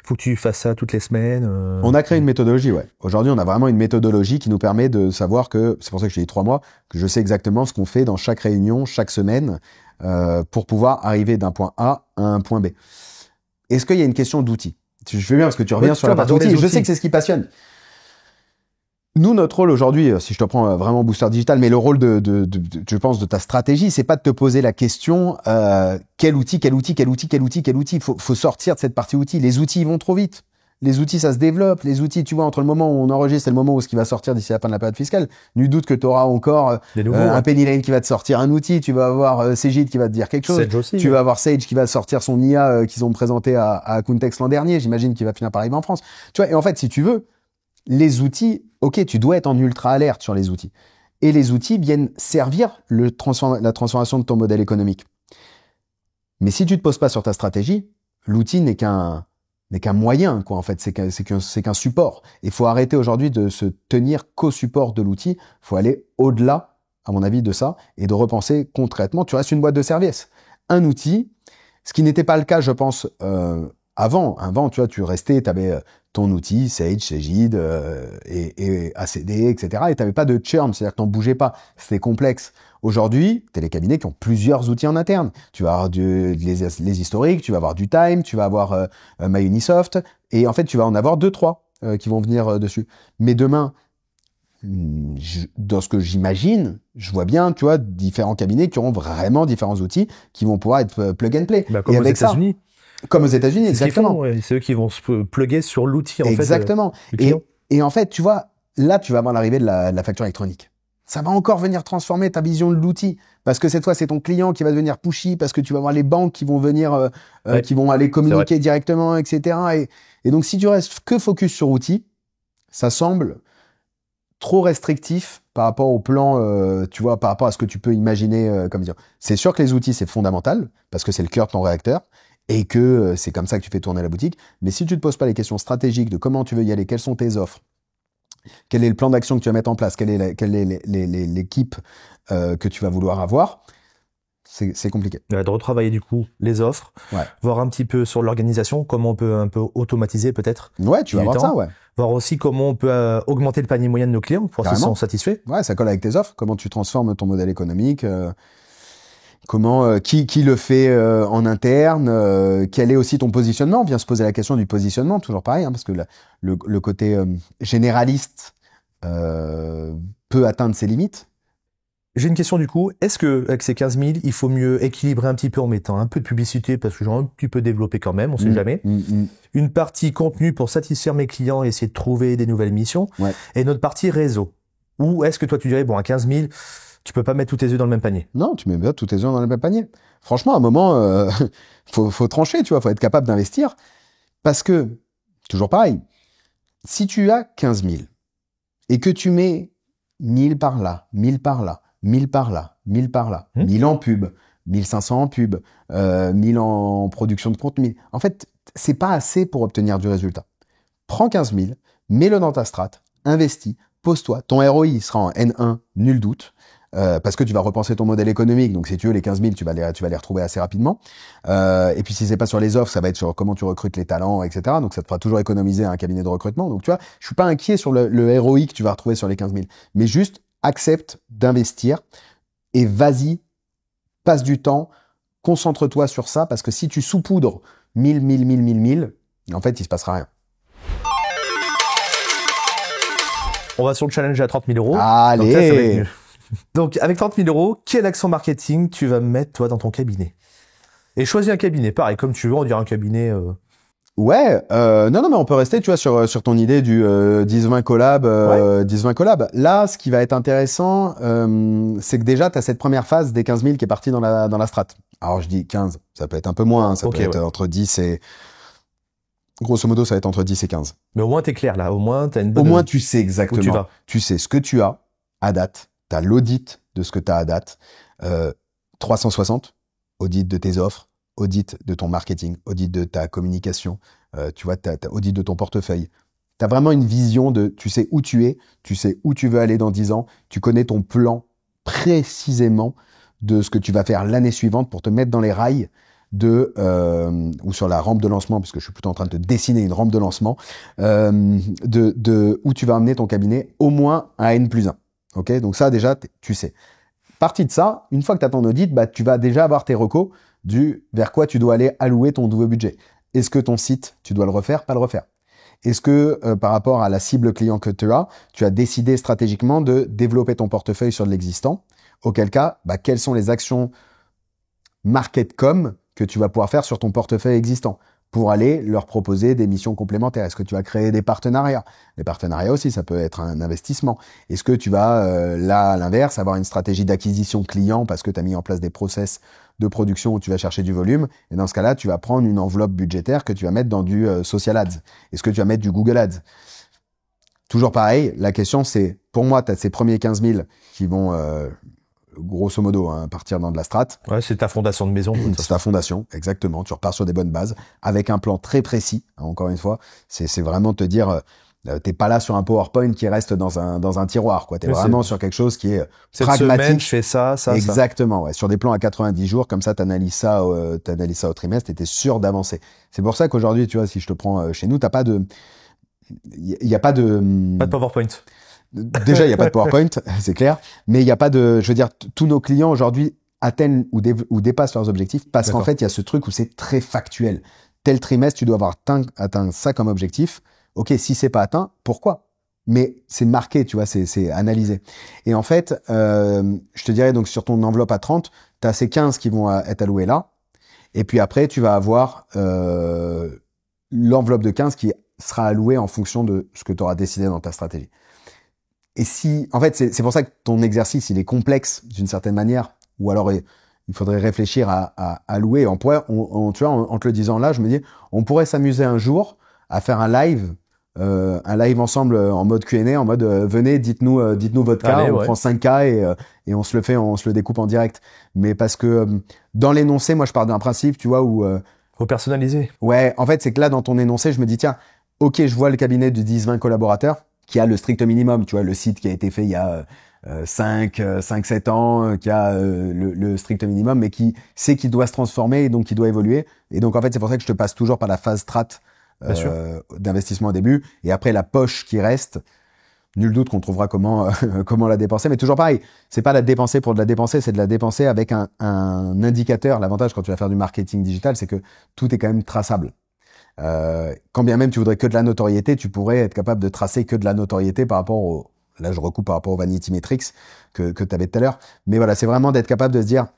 Speaker 2: faut que tu fasses ça toutes les semaines
Speaker 1: On a créé une méthodologie, ouais. Aujourd'hui, on a vraiment une méthodologie qui nous permet de savoir que, c'est pour ça que je t'ai dit 3 mois, que je sais exactement ce qu'on fait dans chaque réunion, chaque semaine, pour pouvoir arriver d'un point A à un point B. Est-ce qu'il y a une question d'outils? Je fais bien parce que tu reviens sur la partie outils. Je sais que c'est ce qui passionne. Nous, notre rôle aujourd'hui, si je te prends vraiment Booster Digital, mais le rôle je pense, de ta stratégie, c'est pas de te poser la question quel outil. Faut sortir de cette partie outils. Les outils, ils vont trop vite. Les outils, ça se développe. Les outils, tu vois, entre le moment où on enregistre et le moment où ce qui va sortir d'ici la fin de la période fiscale, nul doute que tu auras encore un Penny Lane qui va te sortir un outil. Tu vas avoir Cegid qui va te dire quelque chose.
Speaker 2: Sage aussi,
Speaker 1: tu vas avoir Sage qui va sortir son IA qu'ils ont présenté à Countex l'an dernier. J'imagine qu'il va finir par arriver en France. Tu vois, et en fait, si tu veux, les outils, ok, tu dois être en ultra alerte sur les outils. Et les outils viennent servir la transformation de ton modèle économique. Mais si tu te poses pas sur ta stratégie, l'outil n'est qu'un n'est qu'un moyen, quoi. En fait, c'est qu'un support. Il faut arrêter aujourd'hui de se tenir qu'au support de l'outil. Il faut aller au-delà, à mon avis, de ça et de repenser concrètement. Tu restes une boîte de service. Un outil, ce qui n'était pas le cas, je pense, avant. Avant, tu vois, tu restais, tu avais ton outil, Sage, Cegid, et ACD, etc. Et tu n'avais pas de churn, c'est-à-dire que tu n'en bougeais pas. C'était complexe. Aujourd'hui, tu as les cabinets qui ont plusieurs outils en interne. Tu vas avoir les historiques, tu vas avoir du Time, tu vas avoir MyUnisoft, et en fait, tu vas en avoir 2-3 qui vont venir dessus. Mais demain, dans ce que j'imagine, je vois bien, tu vois, différents cabinets qui auront vraiment différents outils qui vont pouvoir être plug and play.
Speaker 2: Comme
Speaker 1: et
Speaker 2: aux
Speaker 1: avec
Speaker 2: États-Unis.
Speaker 1: Comme aux États-Unis, exactement.
Speaker 2: C'est eux qui vont se plugger sur l'outil, en
Speaker 1: exactement.
Speaker 2: fait.
Speaker 1: Et en fait, tu vois, là, tu vas avoir l'arrivée de la facture électronique. Ça va encore venir transformer ta vision de l'outil. Parce que cette fois, c'est ton client qui va devenir pushy, parce que tu vas avoir les banques qui vont venir, qui vont aller communiquer directement, etc. Et donc, si tu restes que focus sur outil, ça semble trop restrictif par rapport au plan, tu vois, par rapport à ce que tu peux imaginer comme dire. C'est sûr que les outils, c'est fondamental, parce que c'est le cœur de ton réacteur, et que c'est comme ça que tu fais tourner la boutique. Mais si tu te poses pas les questions stratégiques de comment tu veux y aller, quelles sont tes offres, quel est le plan d'action que tu vas mettre en place, quelle est l'équipe que tu vas vouloir avoir, c'est compliqué.
Speaker 2: De retravailler du coup les offres, voir un petit peu sur l'organisation, comment on peut un peu automatiser peut-être.
Speaker 1: Ouais, tu vas voir ça, ouais.
Speaker 2: Voir aussi comment on peut augmenter le panier moyen de nos clients pour qu'ils sont satisfaits.
Speaker 1: Ouais, ça colle avec tes offres. Comment tu transformes ton modèle économique, comment, qui le fait en interne, quel est aussi ton positionnement. On vient se poser la question du positionnement, toujours pareil, hein, parce que le côté généraliste peut atteindre ses limites.
Speaker 2: J'ai une question du coup, est-ce que avec ces 15 000, il faut mieux équilibrer un petit peu en mettant un peu de publicité, parce que j'ai un petit peu développé quand même, on sait jamais, une partie contenu pour satisfaire mes clients et essayer de trouver des nouvelles missions, et notre partie réseau. Ou est-ce que toi tu dirais, bon à 15 000, tu peux pas mettre tous tes œufs dans le même panier?
Speaker 1: Non, tu mets pas tous tes œufs dans le même panier. Franchement, à un moment, faut trancher, tu vois, faut être capable d'investir, parce que, toujours pareil, si tu as 15 000, et que tu mets 1000 par là, 1000 par là, 1000 par là, 1000 par là, 1000 en pub, 1500 en pub, 1000 en production de contenu. En fait, c'est pas assez pour obtenir du résultat. Prends 15 000, mets-le dans ta strat, investis, pose-toi. Ton ROI sera en N1, nul doute, parce que tu vas repenser ton modèle économique. Donc, si tu veux, les 15 000, tu vas les retrouver assez rapidement. Et puis, si c'est pas sur les offres, ça va être sur comment tu recrutes les talents, etc. Donc, ça te fera toujours économiser un cabinet de recrutement. Donc, tu vois, je suis pas inquiet sur le ROI que tu vas retrouver sur les 15 000. Mais juste, accepte d'investir et vas-y, passe du temps, concentre-toi sur ça, parce que si tu saupoudres 1000, en fait, il se passera rien.
Speaker 2: On va sur le challenge à 30 000 euros.
Speaker 1: Allez.
Speaker 2: Donc, là, ça va être mieux. Donc, avec 30 000 euros, quel accent marketing tu vas mettre, toi, dans ton cabinet? Et choisis un cabinet, pareil, comme tu veux, on dirait un cabinet...
Speaker 1: Ouais, non, mais on peut rester, tu vois, sur ton idée du 10-20 collab, 10-20 collab. Là, ce qui va être intéressant, c'est que déjà, tu as cette première phase des 15 000 qui est partie dans la strat. Alors, je dis 15, ça peut être un peu moins, hein, ça peut être entre 10 et... Grosso modo, ça va être entre 10 et 15.
Speaker 2: Mais au moins, t'es clair, là. Au moins, t'as une bonne...
Speaker 1: Au moins, tu sais exactement.
Speaker 2: Où tu vas.
Speaker 1: Tu sais ce que tu as à date. T'as l'audit de ce que tu as à date. 360, audit de tes offres, audit de ton marketing, audit de ta communication, tu vois, t'as audit de ton portefeuille. Tu as vraiment une vision de, tu sais où tu es, tu sais où tu veux aller dans 10 ans, tu connais ton plan précisément de ce que tu vas faire l'année suivante pour te mettre dans les rails ou sur la rampe de lancement, puisque je suis plutôt en train de te dessiner une rampe de lancement, de où tu vas amener ton cabinet au moins à N+1. Ok, donc ça déjà, tu sais. Partie de ça, une fois que tu as ton audit, bah, tu vas déjà avoir tes recos vers quoi tu dois aller allouer ton nouveau budget. Est-ce que ton site, tu dois le refaire, pas le refaire? Est-ce que par rapport à la cible client que tu as décidé stratégiquement de développer ton portefeuille sur de l'existant? Auquel cas, bah, quelles sont les actions market-com que tu vas pouvoir faire sur ton portefeuille existant pour aller leur proposer des missions complémentaires? Est-ce que tu vas créer des partenariats? Les partenariats aussi, ça peut être un investissement. Est-ce que tu vas, là, à l'inverse, avoir une stratégie d'acquisition client parce que tu as mis en place des process de production où tu vas chercher du volume? Et dans ce cas-là, tu vas prendre une enveloppe budgétaire que tu vas mettre dans du social ads. Est-ce que tu vas mettre du Google Ads? Toujours pareil, la question c'est, pour moi, tu as ces premiers 15 000 qui vont grosso modo, hein, partir dans de la strat.
Speaker 2: Ouais, c'est ta fondation de maison.
Speaker 1: C'est ta fondation, exactement. Tu repars sur des bonnes bases, avec un plan très précis. Hein, encore une fois, c'est vraiment te dire, t'es pas là sur un PowerPoint qui reste dans un tiroir, quoi. T'es vraiment sur quelque chose qui est
Speaker 2: cette
Speaker 1: pragmatique.
Speaker 2: Semaine, je fais ça.
Speaker 1: Exactement, ouais. Sur des plans à 90 jours, comme ça, t'analyses ça au trimestre et t'es sûr d'avancer. C'est pour ça qu'aujourd'hui, tu vois, si je te prends chez nous, t'as pas de, il y a pas de.
Speaker 2: Pas de PowerPoint.
Speaker 1: Déjà, il y a pas de PowerPoint, c'est clair. Mais il y a pas de, je veux dire, tous nos clients aujourd'hui atteignent ou dépassent leurs objectifs parce qu'en fait, il y a ce truc où c'est très factuel. Tel trimestre, tu dois avoir atteint ça comme objectif. Ok, si c'est pas atteint, pourquoi? Mais c'est marqué, tu vois, c'est analysé. Et en fait, je te dirais donc sur ton enveloppe à 30, tu as ces 15 qui vont être alloués là. Et puis après, tu vas avoir l'enveloppe de 15 qui sera allouée en fonction de ce que tu auras décidé dans ta stratégie. Et si, en fait, c'est pour ça que ton exercice, il est complexe d'une certaine manière, ou alors il faudrait réfléchir à allouer. On pourrait, tu vois, en te le disant là, je me dis, on pourrait s'amuser un jour à faire un live ensemble en mode Q&A, en mode venez, dites-nous votre cas, on prend 5 cas et on se le découpe en direct. Mais parce que dans l'énoncé, moi je pars d'un principe, tu vois, où
Speaker 2: faut personnaliser.
Speaker 1: Ouais, en fait, c'est que là dans ton énoncé, je me dis tiens, OK, je vois le cabinet de 10-20 collaborateurs qui a le strict minimum, tu vois, le site qui a été fait il y a 5-7 ans, qui a le strict minimum, mais qui sait qu'il doit se transformer et donc qui doit évoluer. Et donc en fait, c'est pour ça que je te passe toujours par la phase strat d'investissement au début, et après la poche qui reste, nul doute qu'on trouvera comment la dépenser, mais toujours pareil, c'est pas la dépenser pour de la dépenser, c'est de la dépenser avec un indicateur. L'avantage quand tu vas faire du marketing digital, c'est que tout est quand même traçable. Quand bien même tu voudrais que de la notoriété, tu pourrais être capable de tracer que de la notoriété par rapport là je recoupe par rapport au Vanity Metrics que tu avais tout à l'heure, mais voilà, c'est vraiment d'être capable de se dire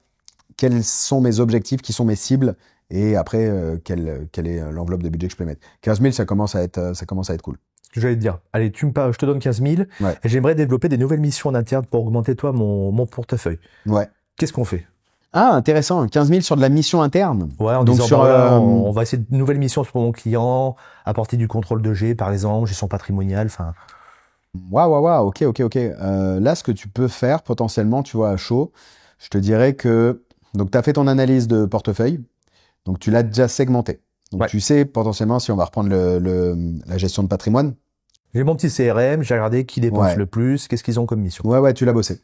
Speaker 1: quels sont mes objectifs, qui sont mes cibles, et après, quelle est l'enveloppe de budget que je peux mettre. 15 000, ça commence à être cool.
Speaker 2: Ce que j'allais te dire. Allez, je te donne 15 000, et j'aimerais développer des nouvelles missions en interne pour augmenter, toi, mon portefeuille.
Speaker 1: Ouais.
Speaker 2: Qu'est-ce qu'on fait?
Speaker 1: Ah, intéressant. 15 000 sur de la mission interne.
Speaker 2: Ouais, en donc disant, on va essayer de nouvelles missions pour mon client, apporter du contrôle de G, par exemple, gestion patrimoniale, enfin.
Speaker 1: Waouh, ok. Là, ce que tu peux faire, potentiellement, tu vois, à chaud, je te dirais que, donc, tu as fait ton analyse de portefeuille. Donc, tu l'as déjà segmenté. Donc, tu sais potentiellement si on va reprendre la gestion de patrimoine.
Speaker 2: J'ai mon petit CRM, j'ai regardé qui dépense le plus, qu'est-ce qu'ils ont comme mission.
Speaker 1: Ouais, tu l'as bossé.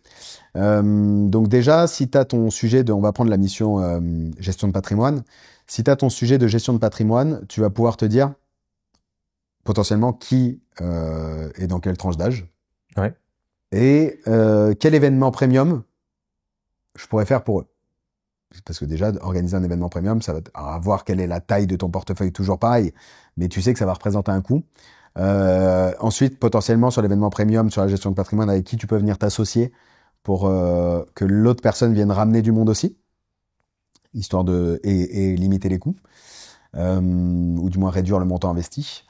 Speaker 1: Donc déjà, si tu as ton sujet on va prendre la mission gestion de patrimoine. Si tu as ton sujet de gestion de patrimoine, tu vas pouvoir te dire potentiellement qui est dans quelle tranche d'âge.
Speaker 2: Ouais.
Speaker 1: Et quel événement premium je pourrais faire pour eux. Parce que déjà, organiser un événement premium, ça va voir quelle est la taille de ton portefeuille, toujours pareil, mais tu sais que ça va représenter un coût. Ensuite, potentiellement, sur l'événement premium, sur la gestion de patrimoine, avec qui tu peux venir t'associer pour que l'autre personne vienne ramener du monde aussi, histoire et limiter les coûts, ou du moins réduire le montant investi.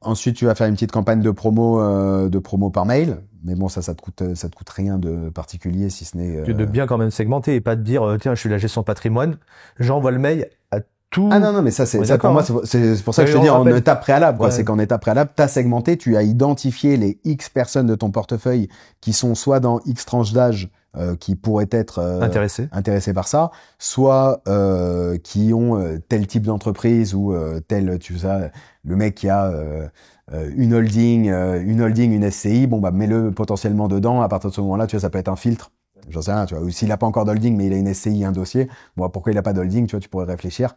Speaker 1: Ensuite, tu vas faire une petite campagne de promo par mail. Mais bon, ça te coûte rien de particulier, si ce n'est...
Speaker 2: De bien quand même segmenter et pas de dire, tiens, je suis la gestion de patrimoine, j'envoie le mail à tout...
Speaker 1: Ah non, mais ça, pour moi, c'est pour ça que je te dis en étape préalable, quoi. C'est qu'en étape préalable, t'as segmenté, tu as identifié les X personnes de ton portefeuille qui sont soit dans X tranches d'âge, qui pourraient être intéressés par ça, soit qui ont tel type d'entreprise ou tu sais, le mec qui a une holding, une SCI, bon bah mets-le potentiellement dedans. À partir de ce moment-là, tu vois, ça peut être un filtre. J'en sais rien, tu vois. Ou s'il a pas encore d'holding, mais il a une SCI, un dossier, bon, pourquoi il a pas d'holding, tu vois, tu pourrais réfléchir.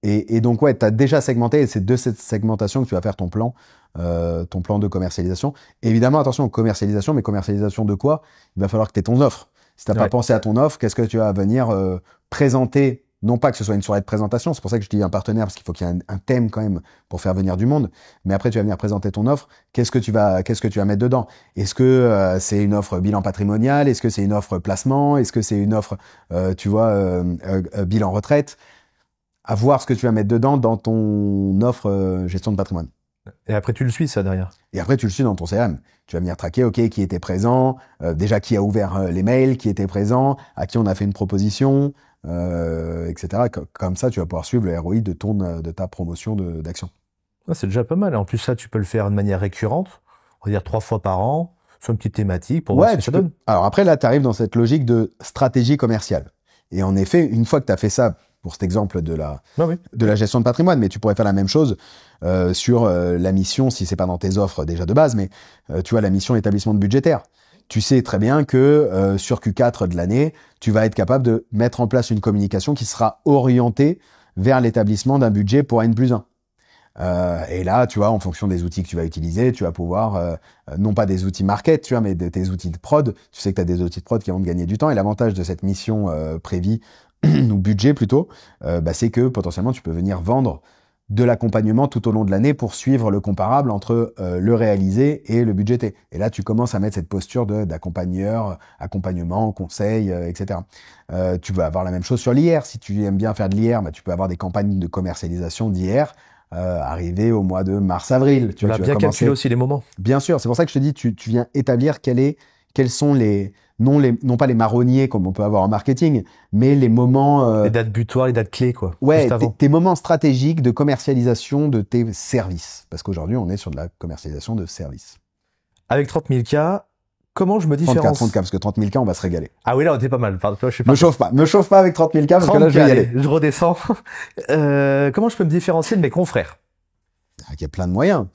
Speaker 1: Et donc ouais, t'as déjà segmenté, et c'est de cette segmentation que tu vas faire ton plan de commercialisation. Évidemment, attention, commercialisation, mais commercialisation de quoi? Il va falloir que tu aies ton offre. Si t'as pas pensé à ton offre, qu'est-ce que tu vas venir présenter? Non pas que ce soit une soirée de présentation, c'est pour ça que je dis un partenaire, parce qu'il faut qu'il y ait un thème quand même pour faire venir du monde. Mais après, tu vas venir présenter ton offre. Qu'est-ce que tu vas mettre dedans? Est-ce que c'est une offre bilan patrimonial? Est-ce que c'est une offre placement? Est-ce que c'est une offre, bilan retraite? À voir ce que tu vas mettre dedans dans ton offre gestion de patrimoine.
Speaker 2: Et après, tu le suis, ça, derrière.
Speaker 1: Et après, tu le suis dans ton CRM. Tu vas venir traquer, OK, qui était présent, déjà qui a ouvert les mails, qui était présent, à qui on a fait une proposition, etc. Comme ça, tu vas pouvoir suivre le ROI de ta promotion d'action.
Speaker 2: C'est déjà pas mal. En plus, ça, tu peux le faire de manière récurrente. On va dire 3 fois par an. sur une petite thématique pour voir ce que ça donne.
Speaker 1: Alors après, là, tu arrives dans cette logique de stratégie commerciale. Et en effet, une fois que tu as fait ça, pour cet exemple de la gestion de patrimoine, mais tu pourrais faire la même chose sur la mission, si c'est pas dans tes offres déjà de base, mais tu vois, la mission établissement de budgétaire. Tu sais très bien que sur Q4 de l'année, tu vas être capable de mettre en place une communication qui sera orientée vers l'établissement d'un budget pour N+1. Et là, tu vois, en fonction des outils que tu vas utiliser, tu vas pouvoir, non pas des outils market, tu vois, mais tes outils de prod. Tu sais que tu as des outils de prod qui vont te gagner du temps. Et l'avantage de cette mission prévie, ou budget plutôt, c'est que potentiellement, tu peux venir vendre de l'accompagnement tout au long de l'année pour suivre le comparable entre le réalisé et le budgété. Et là, tu commences à mettre cette posture d'accompagneur, accompagnement, conseil, etc. Tu vas avoir la même chose sur l'IR. Si tu aimes bien faire de l'IR, tu peux avoir des campagnes de commercialisation d'IR arriver au mois de mars-avril.
Speaker 2: Tu vas bien calculer aussi les moments.
Speaker 1: Bien sûr, c'est pour ça que je te dis, tu viens établir quels sont non pas les marronniers comme on peut avoir en marketing, mais les moments...
Speaker 2: les dates butoirs, les dates clés, quoi.
Speaker 1: Ouais, tes moments stratégiques de commercialisation de tes services. Parce qu'aujourd'hui, on est sur de la commercialisation de services.
Speaker 2: Avec 30 000 cas, comment je me différencie?
Speaker 1: 30K, parce que 30 000 cas, on va se régaler.
Speaker 2: Ah oui, là, on était pas mal. Toi, je suis
Speaker 1: me chauffe pas avec 30 000 cas, parce que là, je vais y aller.
Speaker 2: Je redescends. Comment je peux me différencier de mes confrères?
Speaker 1: Il y a plein de moyens.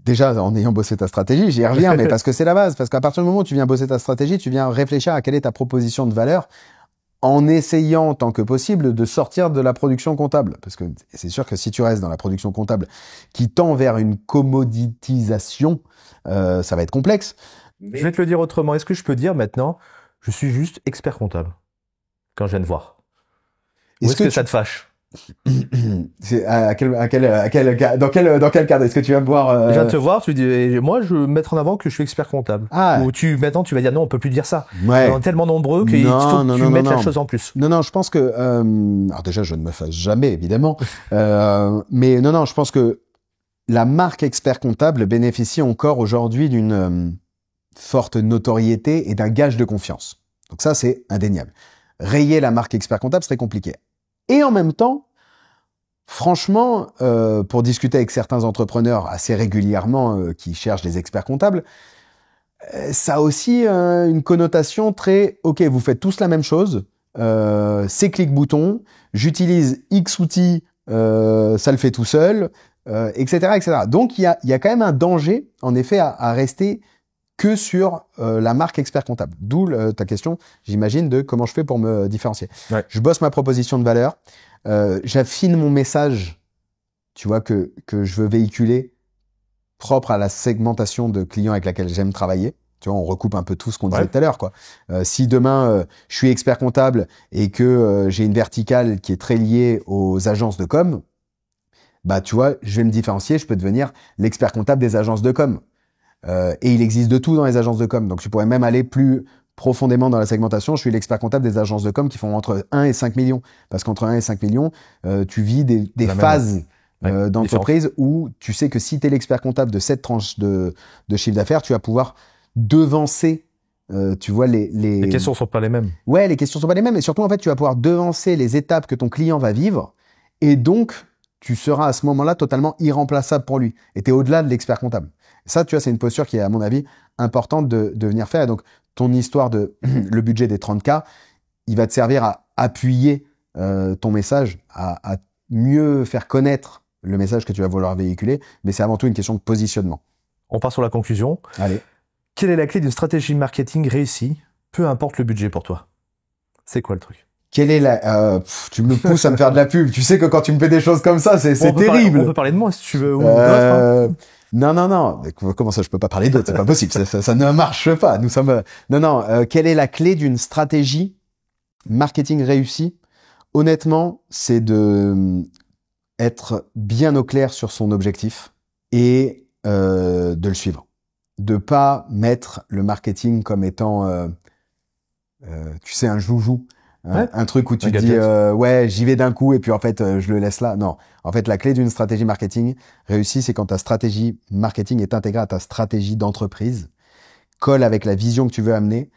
Speaker 1: Déjà, en ayant bossé ta stratégie, j'y reviens, mais parce que c'est la base. Parce qu'à partir du moment où tu viens bosser ta stratégie, tu viens réfléchir à quelle est ta proposition de valeur en essayant, tant que possible, de sortir de la production comptable. Parce que c'est sûr que si tu restes dans la production comptable qui tend vers une commoditisation, ça va être complexe.
Speaker 2: Je vais te le dire autrement. Est-ce que je peux dire maintenant, je suis juste expert comptable quand je viens de voir? Ou est-ce que ça te fâche?
Speaker 1: Dans quel cadre est-ce que tu vas me voir
Speaker 2: Je viens de te voir, tu dis, moi je veux mettre en avant que je suis expert comptable. Ou maintenant tu vas dire non, on peut plus dire ça.
Speaker 1: Ouais.
Speaker 2: On est tellement nombreux qu'il faut que tu mettes la chose en plus.
Speaker 1: Non, je pense que alors déjà je ne me fâche jamais évidemment, mais non, je pense que la marque expert comptable bénéficie encore aujourd'hui d'une forte notoriété et d'un gage de confiance. Donc ça c'est indéniable. Rayer la marque expert comptable serait compliqué. Et en même temps, franchement, pour discuter avec certains entrepreneurs assez régulièrement qui cherchent des experts comptables, ça a aussi une connotation très « Ok, vous faites tous la même chose, c'est clic-bouton, j'utilise X outils, ça le fait tout seul, etc., etc. » Donc, il y a quand même un danger, en effet, à rester que sur la marque expert comptable. D'où ta question, j'imagine, de comment je fais pour me différencier.
Speaker 2: Ouais.
Speaker 1: Je bosse ma proposition de valeur, j'affine mon message, tu vois, que je veux véhiculer, propre à la segmentation de clients avec laquelle j'aime travailler. Tu vois, on recoupe un peu tout ce qu'on disait tout à l'heure, quoi. Si demain, je suis expert comptable et que j'ai une verticale qui est très liée aux agences de com, tu vois, je vais me différencier, je peux devenir l'expert comptable des agences de com. Et il existe de tout dans les agences de com. Donc, tu pourrais même aller plus profondément dans la segmentation. Je suis l'expert comptable des agences de com qui font entre 1 et 5 millions. Parce qu'entre 1 et 5 millions, tu vis des phases d'entreprise où tu sais que si tu es l'expert comptable de cette tranche de chiffre d'affaires, tu vas pouvoir devancer, tu vois, les
Speaker 2: questions sont pas les mêmes.
Speaker 1: Ouais, les questions sont pas les mêmes. Et surtout, en fait, tu vas pouvoir devancer les étapes que ton client va vivre. Et donc, tu seras à ce moment-là totalement irremplaçable pour lui. Et tu es au-delà de l'expert comptable. Ça, tu vois, c'est une posture qui est, à mon avis, importante de venir faire. Et donc, ton histoire de le budget des 30K, il va te servir à appuyer ton message, à mieux faire connaître le message que tu vas vouloir véhiculer. Mais c'est avant tout une question de positionnement.
Speaker 2: On part sur la conclusion.
Speaker 1: Allez.
Speaker 2: Quelle est la clé d'une stratégie marketing réussie, peu importe le budget pour toi? C'est quoi le truc?
Speaker 1: Quelle est la... tu me pousses à me faire de la pub. Tu sais que quand tu me fais des choses comme ça, c'est terrible.
Speaker 2: On peut parler de moi si tu veux. Ou
Speaker 1: Non. Comment ça, je peux pas parler d'autres? C'est pas possible. Ça ne marche pas. Nous sommes. Non. Quelle est la clé d'une stratégie marketing réussie? Honnêtement, c'est de être bien au clair sur son objectif et de le suivre. De pas mettre le marketing comme étant, tu sais, un joujou.
Speaker 2: Ouais.
Speaker 1: Un truc où tu te dis j'y vais d'un coup et puis en fait je le laisse là. Non, en fait la clé d'une stratégie marketing réussie, c'est quand ta stratégie marketing est intégrée à ta stratégie d'entreprise, colle avec la vision que tu veux amener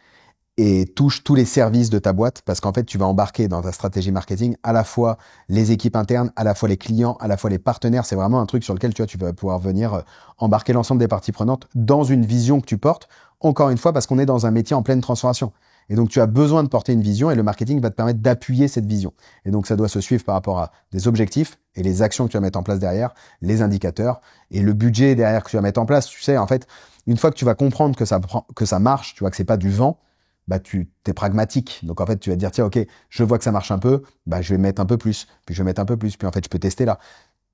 Speaker 1: et touche tous les services de ta boîte, parce qu'en fait, tu vas embarquer dans ta stratégie marketing à la fois les équipes internes, à la fois les clients, à la fois les partenaires. C'est vraiment un truc sur lequel tu vas pouvoir venir embarquer l'ensemble des parties prenantes dans une vision que tu portes. Encore une fois, parce qu'on est dans un métier en pleine transformation. Et donc, tu as besoin de porter une vision et le marketing va te permettre d'appuyer cette vision. Et donc, ça doit se suivre par rapport à des objectifs et les actions que tu vas mettre en place derrière, les indicateurs et le budget derrière que tu vas mettre en place. Tu sais, en fait, une fois que tu vas comprendre que ça marche, tu vois que c'est pas du vent, bah tu t'es pragmatique. Donc en fait, tu vas te dire tiens, OK, je vois que ça marche un peu, bah je vais mettre un peu plus, puis je vais mettre un peu plus, puis en fait, je peux tester là.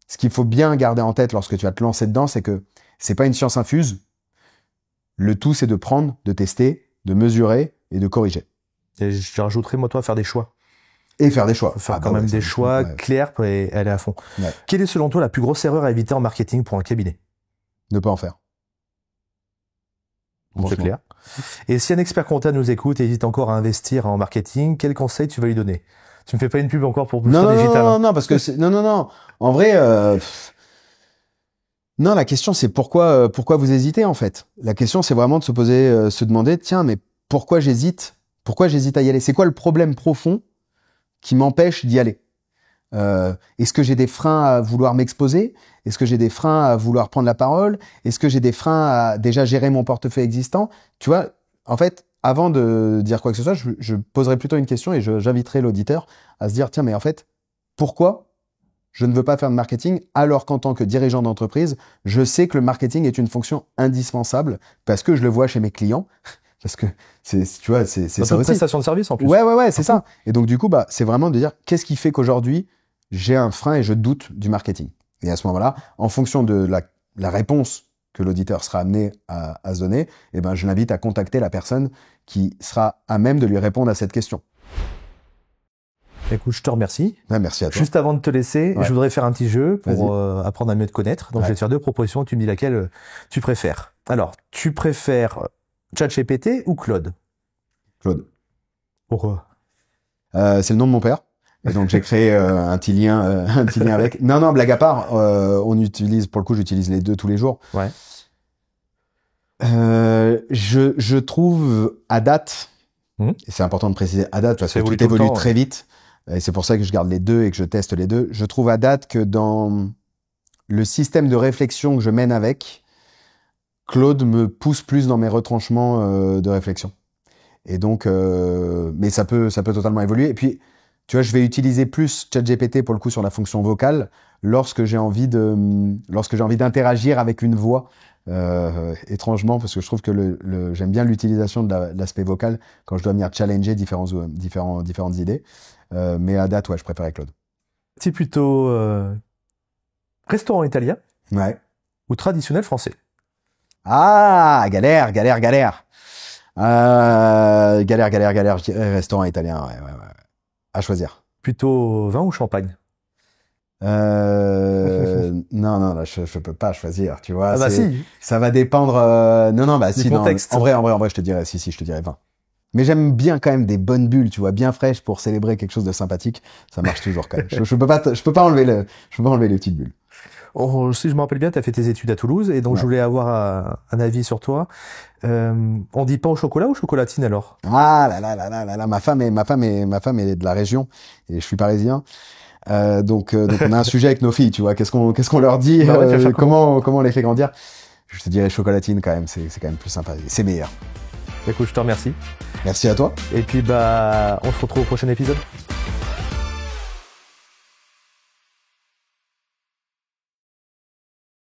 Speaker 1: Ce qu'il faut bien garder en tête lorsque tu vas te lancer dedans, c'est que c'est pas une science infuse. Le tout, c'est de prendre, de tester, de mesurer et de corriger.
Speaker 2: Et je rajouterais, moi, toi, faire des choix.
Speaker 1: Et faire des choix.
Speaker 2: Faire quand même des choix clairs pour aller à fond. Ouais. Quelle est selon toi la plus grosse erreur à éviter en marketing pour un cabinet?
Speaker 1: Ne pas en faire.
Speaker 2: C'est clair. Et si un expert comptable nous écoute et hésite encore à investir en marketing, quel conseil tu vas lui donner? Tu me fais pas une pub encore pour Booster Digital?
Speaker 1: Non, parce que non. En vrai, non, la question c'est pourquoi vous hésitez en fait. La question c'est vraiment de se demander, tiens, mais pourquoi j'hésite? Pourquoi j'hésite à y aller? C'est quoi le problème profond qui m'empêche d'y aller? Est-ce que j'ai des freins à vouloir m'exposer? Est-ce que j'ai des freins à vouloir prendre la parole? Est-ce que j'ai des freins à déjà gérer mon portefeuille existant? Tu vois, en fait, avant de dire quoi que ce soit, je poserai plutôt une question et j'inviterai l'auditeur à se dire, tiens, mais en fait, pourquoi je ne veux pas faire de marketing alors qu'en tant que dirigeant d'entreprise, je sais que le marketing est une fonction indispensable parce que je le vois chez mes clients. Parce que c'est ça aussi.
Speaker 2: Prestation de service en plus.
Speaker 1: Ouais, c'est ça. Et donc du coup, bah, c'est vraiment de dire qu'est-ce qui fait qu'aujourd'hui j'ai un frein et je doute du marketing. Et à ce moment-là, en fonction de la réponse que l'auditeur sera amené à se donner, eh ben je l'invite à contacter la personne qui sera à même de lui répondre à cette question.
Speaker 2: Écoute, je te remercie.
Speaker 1: Ouais, merci à toi.
Speaker 2: Juste avant de te laisser, je voudrais faire un petit jeu pour apprendre à mieux te connaître. Donc je vais te faire 2 propositions. Tu me dis laquelle tu préfères. Alors, tu préfères ChatGPT ou Claude?
Speaker 1: Claude.
Speaker 2: Pourquoi?
Speaker 1: C'est le nom de mon père. Et donc j'ai créé un petit lien avec. Non, blague à part, on utilise, pour le coup, j'utilise les deux tous les jours.
Speaker 2: Ouais.
Speaker 1: Je trouve à date, et c'est important de préciser à date parce que tout évolue très vite, et c'est pour ça que je garde les deux et que je teste les deux. Je trouve à date que dans le système de réflexion que je mène avec, Claude me pousse plus dans mes retranchements de réflexion. Et donc, mais ça peut totalement évoluer. Et puis, tu vois, je vais utiliser plus ChatGPT pour le coup sur la fonction vocale lorsque j'ai envie d'interagir avec une voix, étrangement, parce que je trouve que j'aime bien l'utilisation de l'aspect vocal quand je dois venir challenger différentes idées. Mais à date, ouais, je préférais Claude.
Speaker 2: C'est plutôt restaurant italien,
Speaker 1: ou
Speaker 2: traditionnel français?
Speaker 1: Ah, galère. Galère. Je dirais restaurant italien, ouais. À choisir.
Speaker 2: Plutôt vin ou champagne?
Speaker 1: Non, là, je peux pas choisir, tu vois.
Speaker 2: Ah bah si.
Speaker 1: Ça va dépendre, si, non, en vrai, je te dirais, je te dirais vin. Mais j'aime bien quand même des bonnes bulles, tu vois, bien fraîches pour célébrer quelque chose de sympathique. Ça marche toujours quand même. Je peux pas enlever les petites bulles.
Speaker 2: Si je me rappelle bien, tu as fait tes études à Toulouse et donc je voulais avoir un avis sur toi. On dit pain au chocolat ou chocolatine alors?
Speaker 1: Ah là, ma femme est de la région et je suis parisien. Donc on a un sujet avec nos filles, tu vois. Qu'est-ce qu'on leur dit, comment on les fait grandir? Je te dirais chocolatine quand même, c'est quand même plus sympa, c'est meilleur.
Speaker 2: Écoute, je te remercie.
Speaker 1: Merci à toi.
Speaker 2: Et puis on se retrouve au prochain épisode.